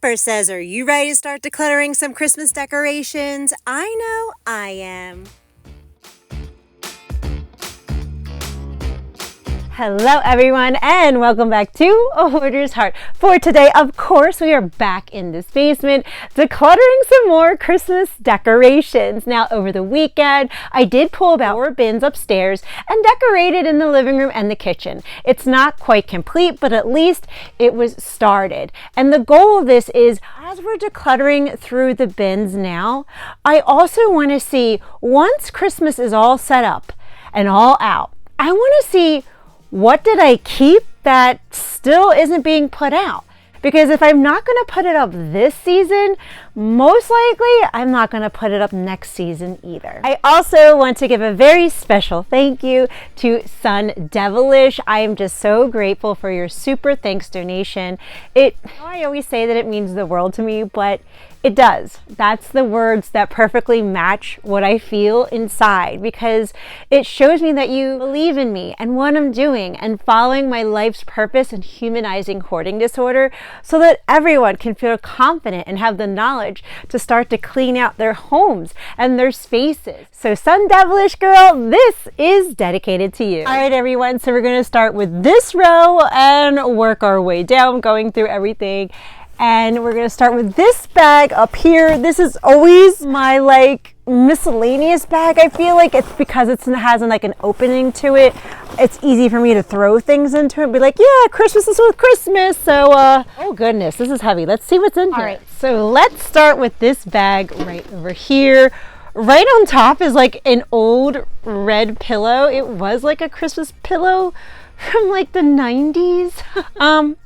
Pepper says, are you ready to start decluttering some Christmas decorations? I know I am. Hello everyone and welcome back to A Hoarder's Heart. For today, of course, we are back in this basement decluttering some more Christmas decorations. Now over the weekend, I did pull about 4 bins upstairs and decorated in the living room and the kitchen. It's not quite complete, but at least it was started. And the goal of this is, as we're decluttering through the bins now, I also want to see, once Christmas is all set up and all out, I want to see what did I keep that still isn't being put out? Because if I'm not going to put it up this season, most likely I'm not going to put it up next season either. I also want to give a very special thank you to Sun Devilish. I am just so grateful for your super thanks donation. I always say that it means the world to me, but it does. That's the words that perfectly match what I feel inside, because it shows me that you believe in me and what I'm doing and following my life's purpose and humanizing hoarding disorder, so that everyone can feel confident and have the knowledge to start to clean out their homes and their spaces. So Sun Devilish girl, this is dedicated to you. All right, everyone. So we're going to start with this row and work our way down, going through everything. And we're going to start with this bag up here. This is always my miscellaneous bag. I feel like it's because it has an opening to it. It's easy for me to throw things into it and be like, yeah, Christmas is with Christmas. So, oh goodness, this is heavy. Let's see what's in here. All right, so let's start with this bag right over here. Right on top is an old red pillow. It was like a Christmas pillow from the 90s.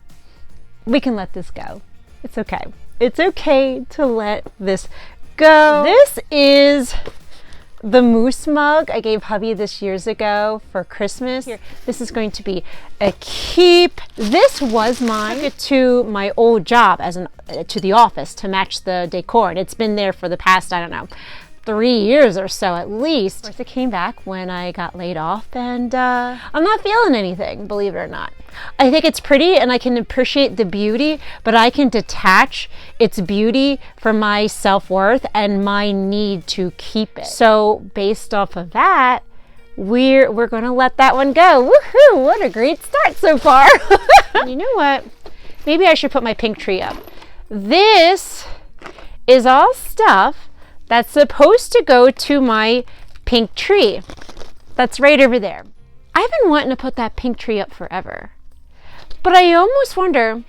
We can let this go. It's okay. It's okay to let this go. This is the moose mug I gave hubby this years ago for Christmas. Here, this is going to be a keep. This was mine. I took it to my old job to the office to match the decor, and it's been there for the past, I don't know, 3 years or so at least. Of course, it came back when I got laid off, and I'm not feeling anything, believe it or not. I think it's pretty and I can appreciate the beauty, but I can detach its beauty from my self-worth and my need to keep it. So based off of that, we're going to let that one go. Woohoo! What a great start so far. You know what? Maybe I should put my pink tree up. This is all stuff that's supposed to go to my pink tree. That's right over there. I've been wanting to put that pink tree up forever. But I almost wonder,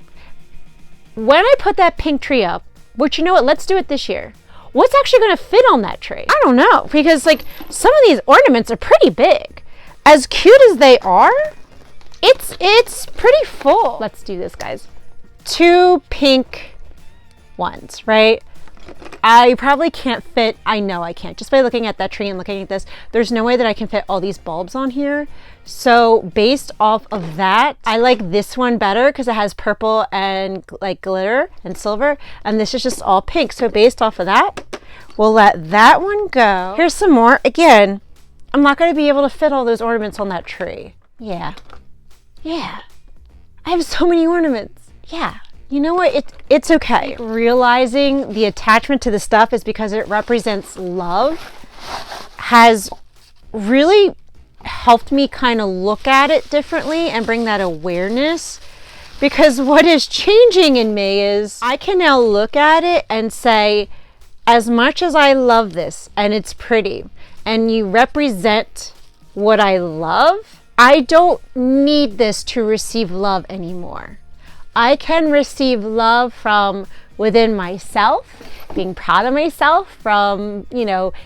when I put that pink tree up, which, you know what, let's do it this year, what's actually going to fit on that tree? I don't know, because some of these ornaments are pretty big. As cute as they are, it's pretty full. Let's do this, guys. 2 pink ones, right? I probably can't fit, I know I can't, just by looking at that tree and looking at this, there's no way that I can fit all these bulbs on here. So based off of that, I like this one better because it has purple and glitter and silver, and this is just all pink. So based off of that, we'll let that one go. Here's some more. Again, I'm not going to be able to fit all those ornaments on that tree. Yeah. I have so many ornaments. Yeah. You know what? It's okay. Realizing the attachment to the stuff is because it represents love has really helped me kind of look at it differently and bring that awareness. Because what is changing in me is I can now look at it and say, as much as I love this and it's pretty and you represent what I love, I don't need this to receive love anymore. I can receive love from within myself, being proud of myself, from,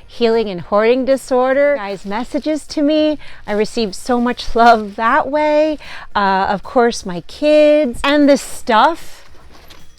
healing and hoarding disorder. Guys' messages to me, I receive so much love that way. Of course, my kids. And the stuff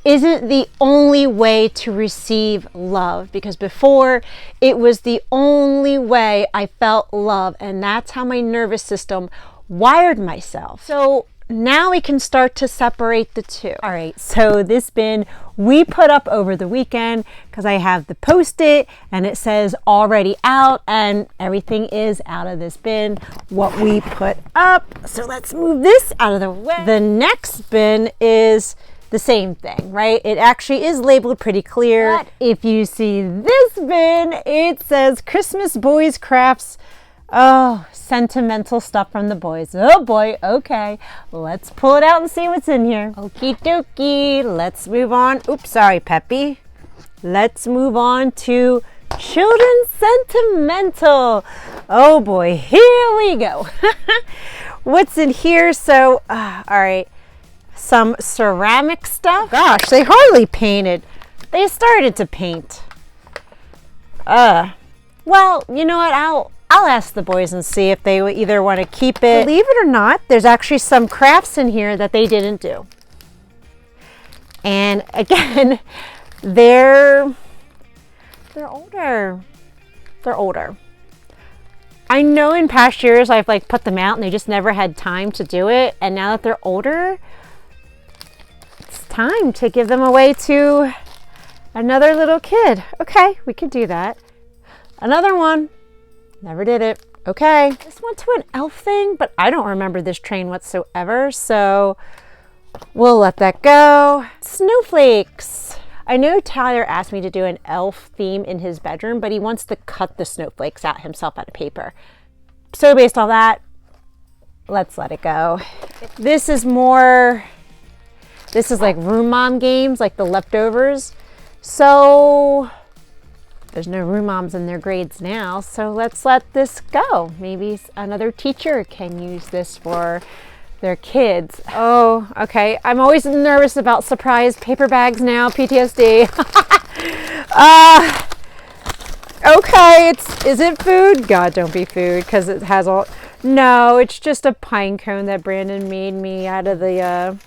isn't the only way to receive love, because before it was the only way I felt love, and that's how my nervous system wired myself. So now we can start to separate the two. All right, so this bin we put up over the weekend because I have the Post-it and it says already out, and everything is out of this bin, what we put up. So let's move this out of the way. The next bin is the same thing, right? It actually is labeled pretty clear. But if you see this bin, it says Christmas Boys Crafts. Oh, sentimental stuff from the boys. Oh boy, okay. Let's pull it out and see what's in here. Okie dokie, let's move on. Oops, sorry, Peppy. Let's move on to Children's Sentimental. Oh boy, here we go. What's in here? So, all right, some ceramic stuff. Gosh, they hardly painted. They started to paint. Well, you know what? I'll ask the boys and see if they would either want to keep it. Believe it or not, there's actually some crafts in here that they didn't do. And again, they're older. They're older. I know in past years I've like put them out and they just never had time to do it. And now that they're older, it's time to give them away to another little kid. Okay, we could do that. Another one. Never did it. Okay. This went to an elf thing, but I don't remember this train whatsoever. So we'll let that go. Snowflakes. I know Tyler asked me to do an elf theme in his bedroom, but he wants to cut the snowflakes out himself out of paper. So based on that, let's let it go. This is like room mom games, like the leftovers. So there's no room moms in their grades now, so let's let this go. Maybe another teacher can use this for their kids. Oh, okay. I'm always nervous about surprise paper bags now, PTSD. Okay, is it food? God, don't be food, because it has all, no, it's just a pine cone that Brandon made me out of the,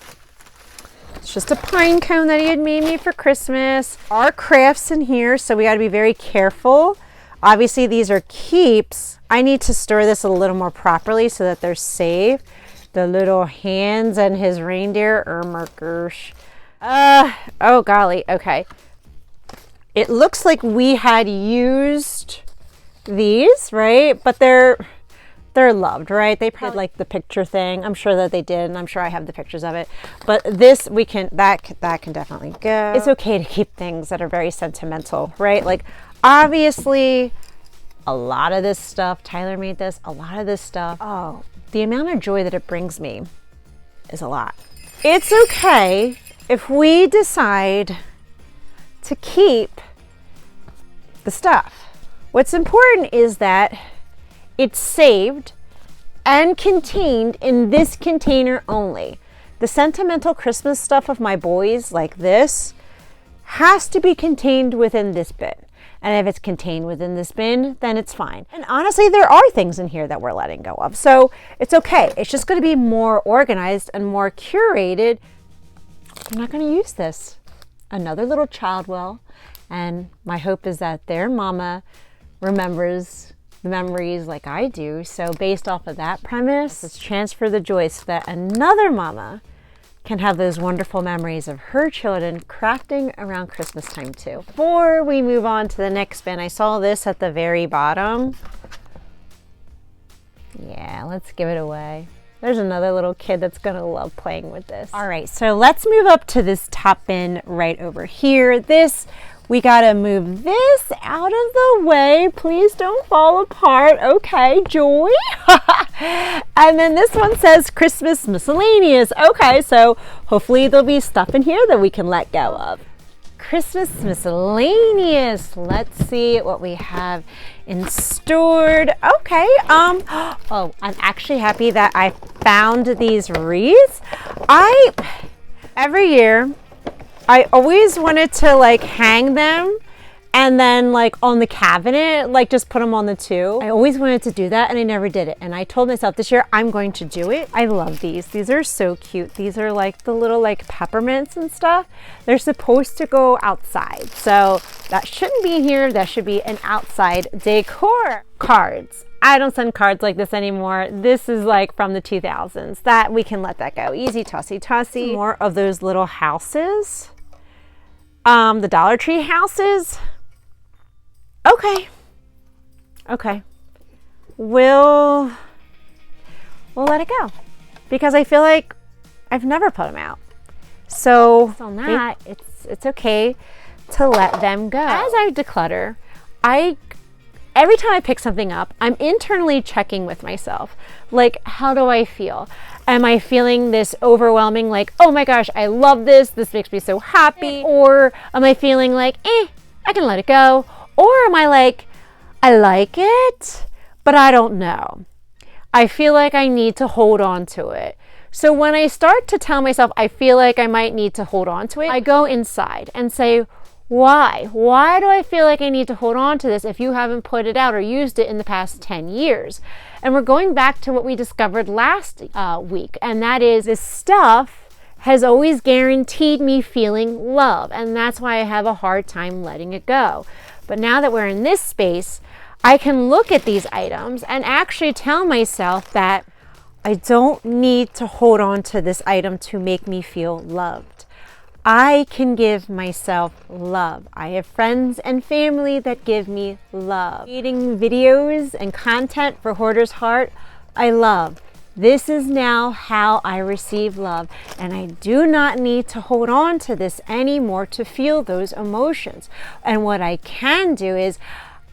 it's just a pine cone that he had made me for Christmas. Our crafts in here, so we got to be very careful. Obviously, these are keeps. I need to store this a little more properly so that they're safe. The little hands and his reindeer. Oh my gosh. Oh golly. Okay. It looks like we had used these, right? But they're loved, right? They probably like the picture thing. I'm sure that they did, and I'm sure I have the pictures of it. But this, that can definitely go. It's okay to keep things that are very sentimental, right? Like, obviously, a lot of this stuff, Tyler made this, a lot of this stuff, oh, the amount of joy that it brings me is a lot. It's okay if we decide to keep the stuff. What's important is that it's saved and contained in this container only. The sentimental Christmas stuff of my boys, like this, has to be contained within this bin. And if it's contained within this bin, then it's fine. And honestly, there are things in here that we're letting go of. So it's okay. It's just going to be more organized and more curated. I'm not going to use this. Another little child will. And my hope is that their mama remembers the memories like I do. So based off of that premise, let's transfer the joy so that another mama can have those wonderful memories of her children crafting around Christmas time too. Before we move on to the next bin, I saw this at the very bottom. Yeah, let's give it away. There's another little kid that's gonna love playing with this. All right, so let's move up to this top bin right over here. We gotta move this out of the way. Please don't fall apart. Okay, Joy. And then this one says Christmas miscellaneous. Okay, so hopefully there'll be stuff in here that we can let go of. Christmas miscellaneous. Let's see what we have in stored. Okay, oh, I'm actually happy that I found these wreaths. Every year, I always wanted to like hang them and then like on the cabinet, like just put them on the two. I always wanted to do that and I never did it. And I told myself this year I'm going to do it. I love these. These are so cute. These are like the little like peppermints and stuff. They're supposed to go outside. So that shouldn't be here. That should be an outside decor. Cards. I don't send cards like this anymore. This is like from the 2000s. That we can let that go. Easy tossy tossy. More of those little houses. The Dollar Tree houses. Okay. We'll let it go because I feel like I've never put them out. So on that, it's okay to let them go. As I declutter, every time I pick something up, I'm internally checking with myself. Like, how do I feel? Am I feeling this overwhelming, like, oh my gosh, I love this. This makes me so happy. Or am I feeling like, I can let it go. Or am I like, I like it, but I don't know. I feel like I need to hold on to it. So when I start to tell myself I feel like I might need to hold on to it, I go inside and say, why? Why do I feel like I need to hold on to this if you haven't put it out or used it in the past 10 years? And we're going back to what we discovered last week, and that is this stuff has always guaranteed me feeling love, and that's why I have a hard time letting it go. But now that we're in this space, I can look at these items and actually tell myself that I don't need to hold on to this item to make me feel loved. I can give myself love. I have friends and family that give me love. Creating videos and content for Hoarder's Heart, I love. This is now how I receive love, and I do not need to hold on to this anymore to feel those emotions. And what I can do is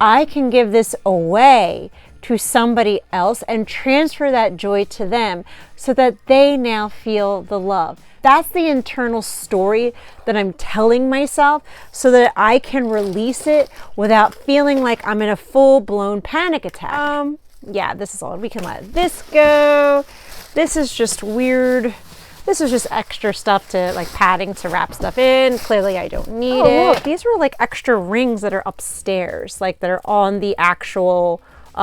I can give this away to somebody else and transfer that joy to them so that they now feel the love. That's the internal story that I'm telling myself so that I can release it without feeling like I'm in a full-blown panic attack. Yeah, this is all. We can let this go. This is just weird. This is just extra stuff to, like, padding to wrap stuff in. Clearly I don't need it. Look, these were like extra rings that are upstairs, like that are on the actual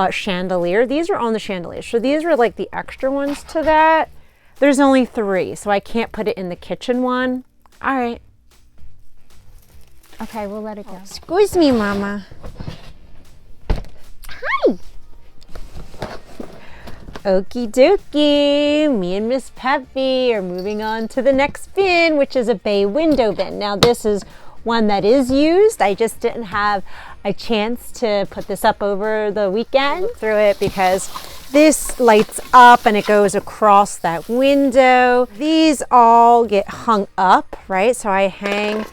chandelier. These are on the chandelier. So these were like the extra ones to that. There's only 3, so I can't put it in the kitchen one. All right. Okay, we'll let it go. Excuse me, Mama. Hi. Okie dokie. Me and Miss Peppy are moving on to the next bin, which is a bay window bin. Now, this is one that is used. I just didn't have a chance to put this up over the weekend through it because this lights up and it goes across that window. These all get hung up, right? So I hang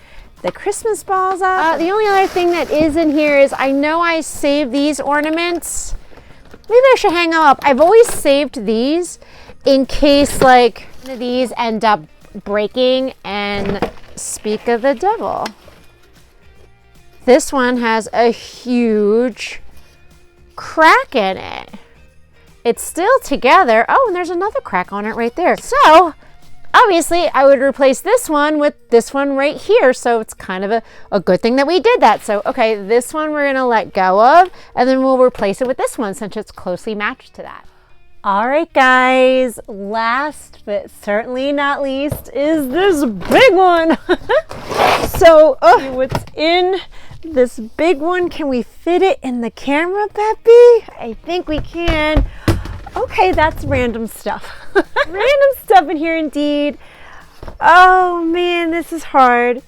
the Christmas balls up. The only other thing that is in here is I know I saved these ornaments. Maybe I should hang them up. I've always saved these in case like one of these end up breaking, and speak of the devil. This one has a huge crack in it. It's still together. Oh, and there's another crack on it right there. So obviously I would replace this one with this one right here. So it's kind of a good thing that we did that. So, okay, this one we're gonna let go of, and then we'll replace it with this one since it's closely matched to that. All right, guys, last but certainly not least is this big one. So, what's in this big one? Can we fit it in the camera, Peppy? I think we can. Okay, that's random stuff. Random stuff in here indeed. Oh man, this is hard.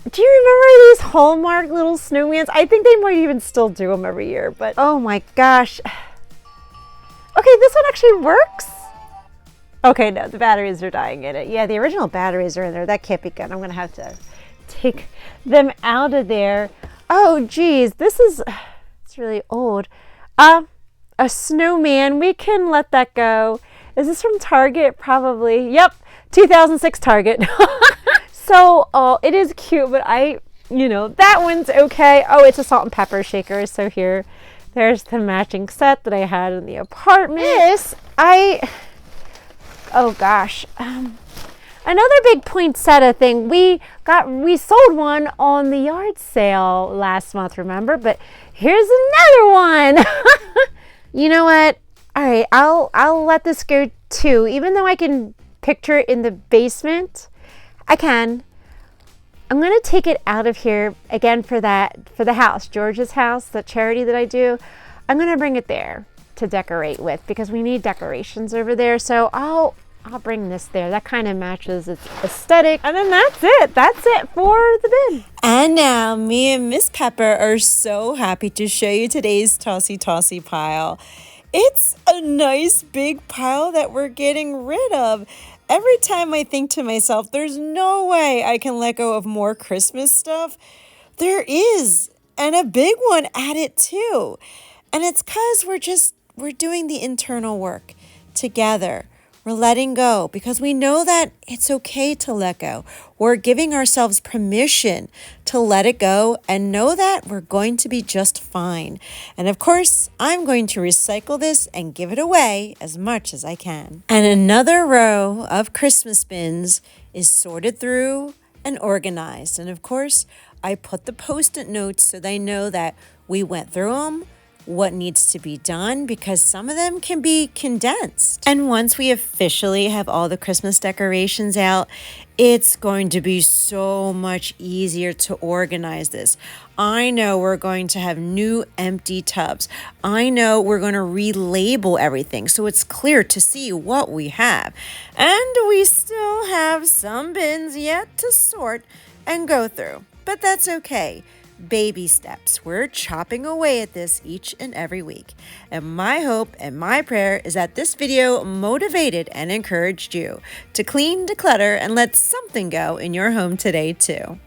Do you remember these Hallmark little snowmans? I think they might even still do them every year, but oh my gosh. Okay, this one actually works. Okay, no, the batteries are dying in it. Yeah, the original batteries are in there. That can't be good. I'm gonna have to take them out of there. Oh geez, it's really old. A snowman, we can let that go. Is this from Target? Probably. Yep, 2006 Target. So, it is cute, but that one's okay. Oh, it's a salt and pepper shaker. So here, there's the matching set that I had in the apartment. Oh gosh. Another big poinsettia thing. We sold one on the yard sale last month, remember? But here's another one. You know what? All right, I'll let this go too. Even though I can picture it in the basement, I can. I'm gonna take it out of here again for the house, George's house, the charity that I do. I'm gonna bring it there to decorate with because we need decorations over there. So I'll bring this there. That kind of matches its aesthetic. And then that's it. That's it for the bin. And now me and Miss Pepper are so happy to show you today's tossy pile. It's a nice big pile that we're getting rid of. every time I think to myself, there's no way I can let go of more Christmas stuff, there is, and a big one at it too. And it's because we're doing the internal work together. We're letting go because we know that it's okay to let go. We're giving ourselves permission to let it go and know that we're going to be just fine. And of course, I'm going to recycle this and give it away as much as I can. And another row of Christmas bins is sorted through and organized. And of course, I put the Post-it notes so they know that we went through them, what needs to be done, because some of them can be condensed. And once we officially have all the Christmas decorations out, it's going to be so much easier to organize this. I know we're going to have new empty tubs. I know we're going to relabel everything so it's clear to see what we have. And we still have some bins yet to sort and go through, but that's okay. Baby steps. We're chopping away at this each and every week. And my hope and my prayer is that this video motivated and encouraged you to clean, declutter, and let something go in your home today too.